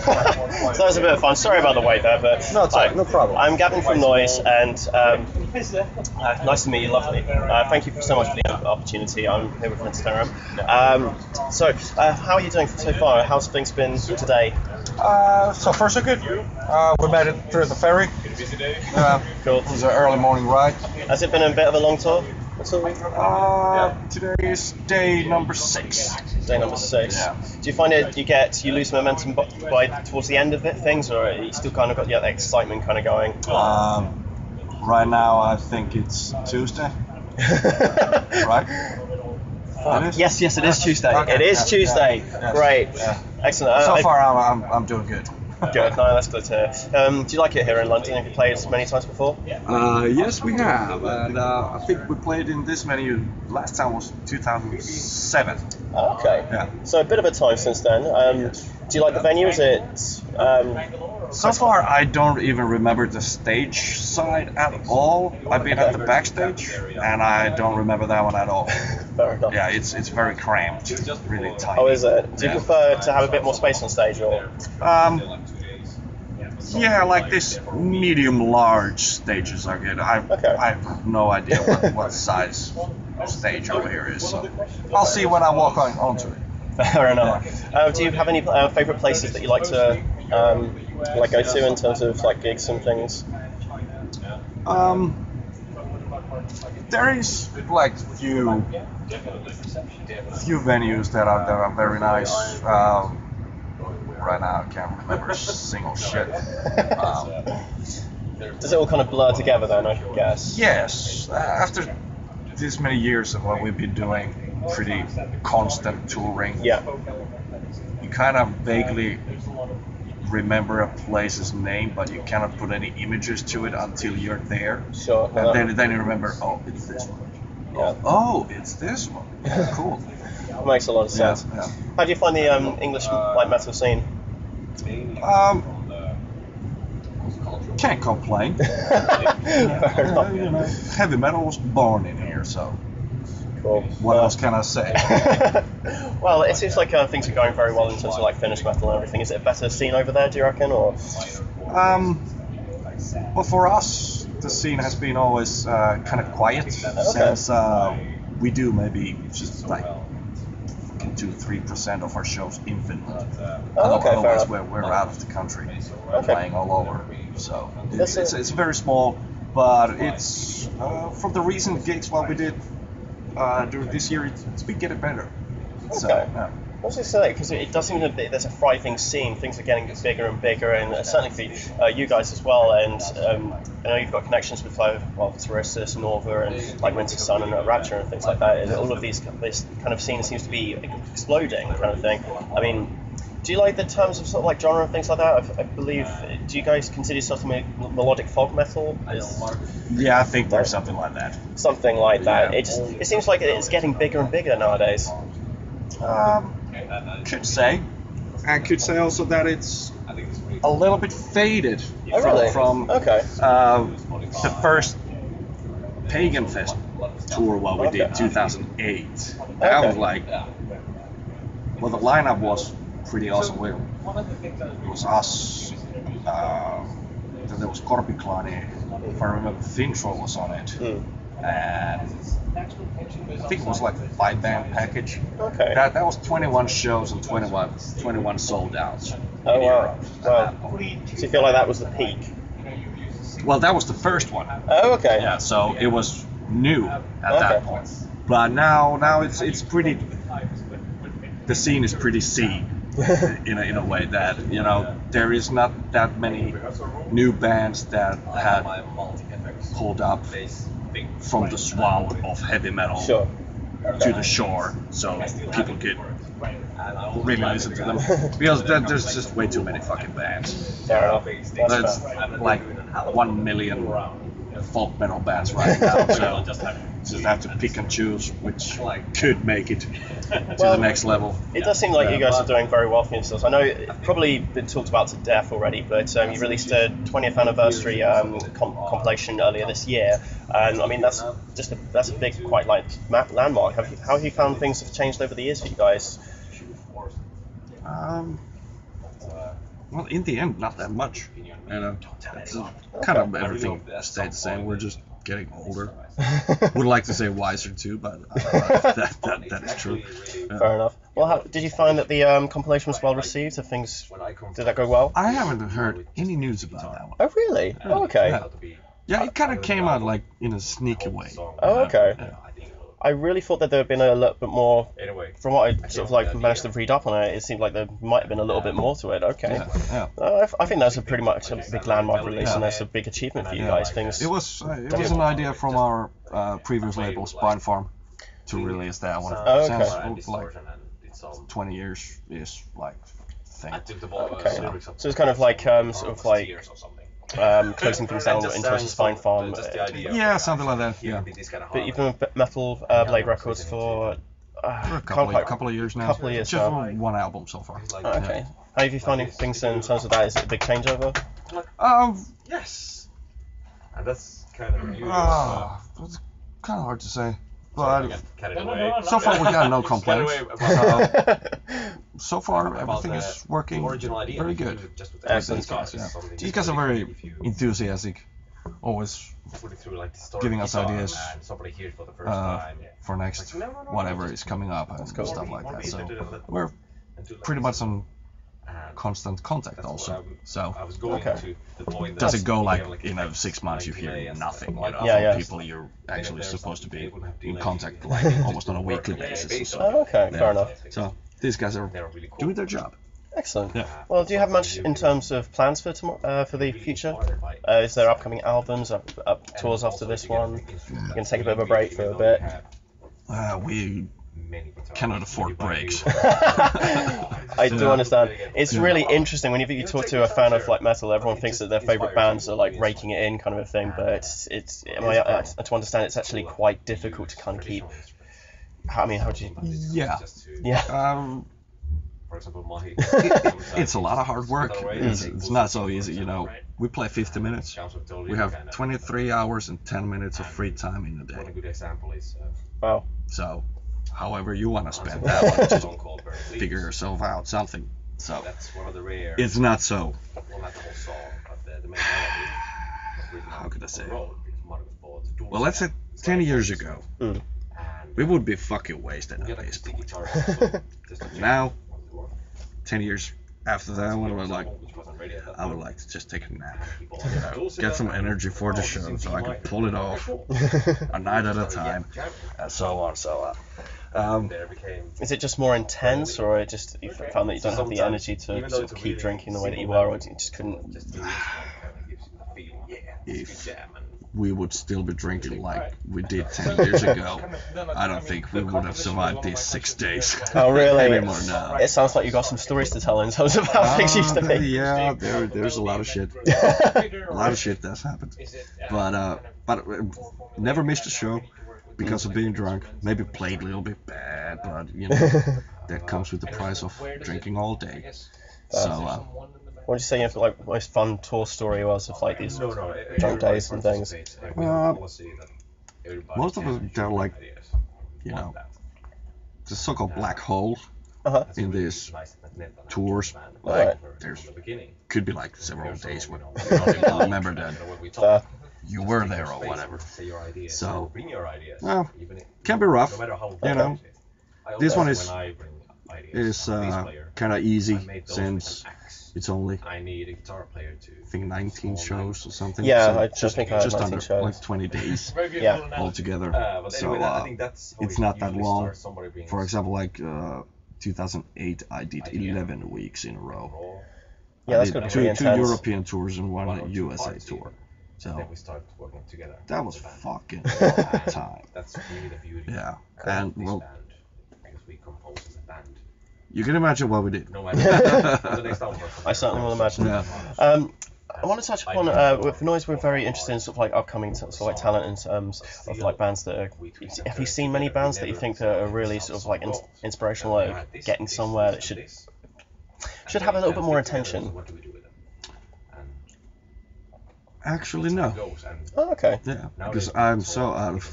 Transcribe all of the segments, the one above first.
So that was a bit of fun. Sorry about the wait there, but No, it's all right, no problem. I'm Gavin from Noizze, and nice to meet you. Lovely. Thank you so much for the opportunity. I'm here with Ensiferum. So, how are you doing so far? How's things been today? So far so good. We made it through the ferry. Cool. It was an early morning ride. Has it been a bit of a long tour? Today is day number 6. Day number 6. Yeah. Do you find you lose momentum by towards the end of things, or you still kind of got the excitement kind of going? Right now I think it's Tuesday. Right? Yes, it is Tuesday. Okay, it is Tuesday. Yeah. Great. Yeah. Excellent. So far I'm doing good. Good. No, that's good to hear. Do you like it here in London? Have you played many times before? Yes, we have, and I think we played in this venue last time was 2007. Okay. Yeah. So a bit of a time since then. Do you like the venue? Is it? So far, I don't even remember the stage side at all. I've been at the backstage, and I don't remember that one at all. Fair enough. Yeah, it's very cramped, really tight. Oh, is it? Do you prefer to have a bit more space on stage, or? Yeah, like this medium-large stages are good. I have no idea what size stage over here is, so I'll see when I walk onto it. Fair enough. Do you have any favourite places that you like to go to in terms of like gigs and things? There is like few venues that are very nice. Right now I can't remember a single shit. Does it all kind of blur together then, I guess? Yes. After this many years of what we've been doing, pretty constant touring. Yeah. You kind of vaguely remember a place's name, but you cannot put any images to it until you're there. Sure. And then you remember, oh, it's this one. Yeah. Oh, it's this one. Yeah, cool. It makes a lot of sense. Yeah. How do you find the English like metal scene? Can't complain. Fair enough. You know, heavy metal was born in here, so Cool. what else can I say? Well, it seems like things are going very well in terms of like Finnish metal and everything. Is it a better scene over there, do you reckon, or? Well, for us, the scene has been always kind of quiet since we do maybe just like 2-3% of our shows in Finland. Otherwise, we're out of the country, playing all over. So it's very small, but it's from the recent gigs what we did during this year, it's been getting better. So, yeah. I was going to say, because it does seem that there's a thriving scene, things are getting bigger and bigger, and certainly for you guys as well, and I know you've got connections with Tyrissus, Norva, and like Winter Sun and Rapture and things like that, and all of this kind of scene seems to be exploding kind of thing. I mean, do you like the terms of sort of like genre and things like that? I believe, do you guys consider yourself to be melodic folk metal? Yeah, I think there's something like that. Something like that. Yeah. It seems like it's getting bigger and bigger nowadays. Could say. I could say also that it's a little bit faded from the first Pagan Fest tour what we did 2008. That was like, well, the lineup was pretty awesome. It was us, then there was Korpiklani, if I remember, Finnish was on it. And I think it was like a 5-band package. Okay. That was 21 shows and 21 sold outs. Oh wow. Well, so you feel like that was the peak? Well, that was the first one. Oh, okay. Yeah, so it was new at that point. But now it's pretty. The scene is pretty seen in a way that, you know, there is not that many new bands that have pulled up from the swamp of heavy metal to the shore, so people could really listen to them, because there's just way too many fucking bands. Fair enough. There's like 1 million folk metal bands right now, so just have to pick and choose which could make it to the next level. It does seem like you guys are doing very well for yourselves. I know it's probably been talked about to death already, but you released a 20th anniversary compilation earlier this year, and I mean that's a big, quite like landmark. How have you found things have changed over the years for you guys? Well, in the end, not that much. It's kind of everything stayed the same. We're just getting older. Would like to say wiser too, but that is true. Yeah. Fair enough. Well, did you find that the compilation was well received? Did that go well? I haven't heard any news about that one. Oh, really? Oh, okay. Yeah, it kind of came out like in a sneaky way. Oh, okay. Yeah. I really thought that there had been a little bit more. From what I sort of like managed to read up on it, it seemed like there might have been a little bit more to it. Okay. Yeah. I think that's pretty much a big landmark release, and that's a big achievement for you guys. It was an idea from our previous label, Spine Farm, to release that one. Oh, okay. Since like 20 years is like thing. Okay. So it's kind of like sort of like closing things down in terms of Spine Farm. Yeah, something like that. Yeah. But you've been with Metal Blade Records for a couple of years now. Just one album so far. Okay. How have you finding things in terms of that? Is it a big changeover? Yes. And that's kind of it's kind of hard to say. But carried away. so far we got no complaints. So far everything is working very good. Excellent. These guys are very enthusiastic, always giving us ideas for next whatever is coming up and stuff like that. So we're pretty much on constant contact also. So does it go like in 6 months you hear nothing from people you're actually supposed to be in contact like almost on a weekly basis. So, okay, fair enough. So these guys are doing their job. Excellent. Yeah. Well, do you have much in terms of plans for the future? Is there upcoming albums, tours after this one? You're gonna take a bit of a break for a bit. We cannot afford breaks. I do understand. It's really interesting whenever you talk to a fan of like metal. Everyone thinks that their favorite bands are like raking it in, kind of a thing. But to understand, it's actually quite difficult to kind of keep. How do you? Yeah. For example, it's a lot of hard work. It's not so easy, We play 50 minutes. We have 23 hours and 10 minutes of free time in a day. One good example is. Wow. So, however you want to spend that one, just figure yourself out something. So, it's not so. How could I say? Well, let's say 10 years ago, we would be fucking wasted at this point. Now, 10 years after that, I would like to just take a nap, get some energy for the show, so I can pull it off a night at a time, and so on, so on. Is it just more intense, or just you found that you don't have the energy to sort of keep drinking the way that you were, or you just couldn't? If we would still be drinking like we did 10 years ago, I don't think we would have survived these 6 days. Oh, really? Anymore now. It sounds like you got some stories to tell in terms of how things used to be. Yeah, there's a lot of shit. A lot of shit that's happened. But never missed a show because of being drunk. Maybe played a little bit bad, but that comes with the price of drinking all day. So. What would you say your most fun tour story was of like these drunk days and things? Most of them, they're like, the so-called black hole in these tours. Like, could be like several days when you don't even remember that you were there or whatever. So, can be rough, This one is kind of easy since it's only, I think 19 shows or something. Yeah, so I just think I had 19 under shows. like 20 days altogether. So it's not that long. For example, like 2008, I did 11 weeks in a row. Yeah, that's good. Two European tours and one USA tour. So that was fucking long time. Yeah, and well, you can imagine what we did. I certainly will imagine. Yeah. I want to touch upon with Noizze. We're very interested in sort of like upcoming sort of like talent in terms of like bands that are. Have you seen many bands that you think are really sort of like inspirational, like getting somewhere that should have a little bit more attention? Actually, no. Oh, okay. Yeah, because I'm so out of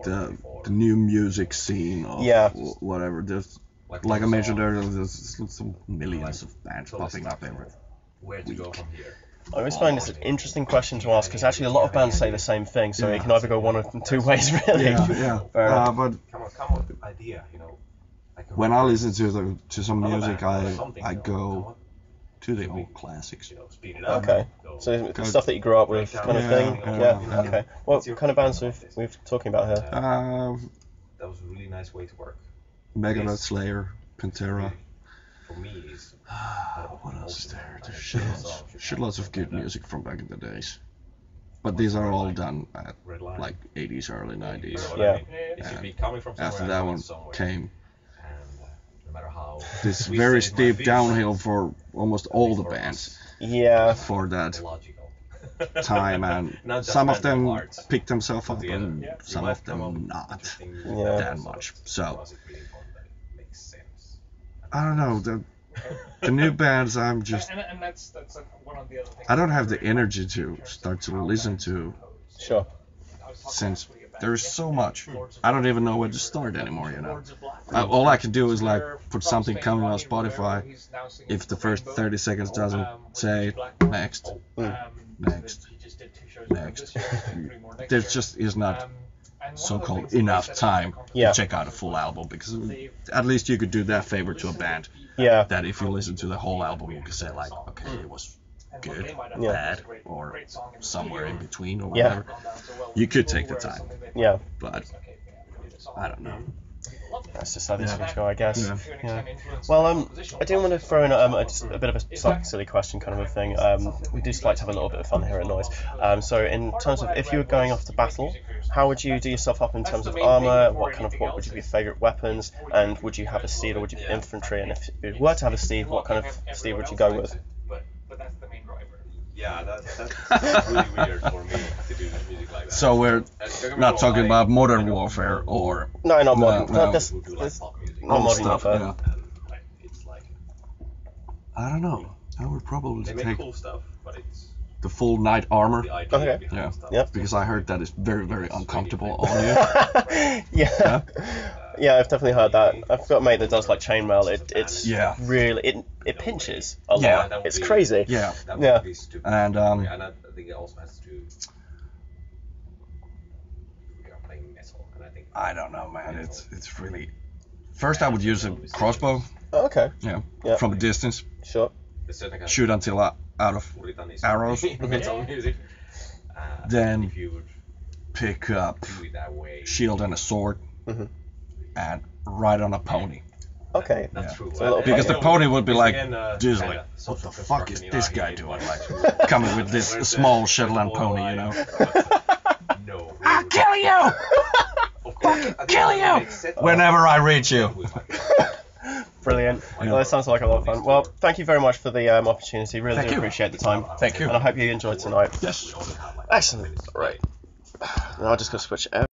the new music scene or whatever. There's, like I mentioned earlier, there's some millions of bands popping up where to go from here. I always find this an interesting question to ask because actually a lot of bands say the same thing, so it can either go one of two ways, really. Yeah. But Come on, idea, when I listen to some music, I go to the old classics. Speed it up. Okay. So stuff that you grew up with, kind of thing. Yeah. Okay. What kind of bands we've talking about here? That was a really nice way to work. Megadeth, Slayer, Pantera. For me, is what else is there? There's shitloads of good music from back in the days. But these are all done at like 80s, early 90s. Yeah. It should be coming from After that one came no matter how this very steep downhill for almost all the bands. Yeah. For that time, and some of them picked themselves up and some of them not that much. So I don't know, the new bands I'm just I don't have the energy to start to listen to. Sure. Since there's so much, I don't even know where to start anymore, all I can do is like put something coming on Spotify. If the first 30 seconds doesn't say next, there just is not so-called enough time to check out a full album, because at least you could do that favor to a band. That if you listen to the whole album, you could say like, okay, it was good, bad, or somewhere in between, or whatever. You could take the time. But I don't know. That's just how these things go, I guess. Well, I do want to throw in a bit of a slightly silly question, kind of a thing. We do just like to have a little bit of fun here at Noizze. So, in terms of if you were going off to battle, how would you do yourself up in terms of armor? What would you be your favorite weapons? And would you have a steed or would you be infantry? And if you were to have a steed, what kind of steed would you go with? Yeah, that's really weird for me to do music like that. So we're not talking about modern warfare or... No, not modern. No. This not modern warfare. Yeah. I don't know. I would probably take cool stuff, but it's the full knight armor. Okay. Yeah. Because I heard that is very, very uncomfortable on you. Yeah, I've definitely heard that. I've got a mate that does like chainmail. It's really it pinches a lot. It's crazy. Yeah. And I think it also has to do. We are playing metal, and I think. I don't know, man. It's really. First, I would use a crossbow. Oh, okay. Yeah. From a distance. Sure. Shoot until out of arrows. Then pick up shield and a sword. And ride on a pony. Okay. That's true. Because the pony would be like, dude, like, what the fuck is this guy doing? Like, coming with this small Shetland pony, No. I'll kill you! Fucking kill you! Whenever I reach you. Brilliant. Well, that sounds like a lot of fun. Well, thank you very much for the opportunity. Really do appreciate the time. Thank you. And I hope you enjoyed tonight. Yes. Excellent. Right. Now I'm just going to switch it out.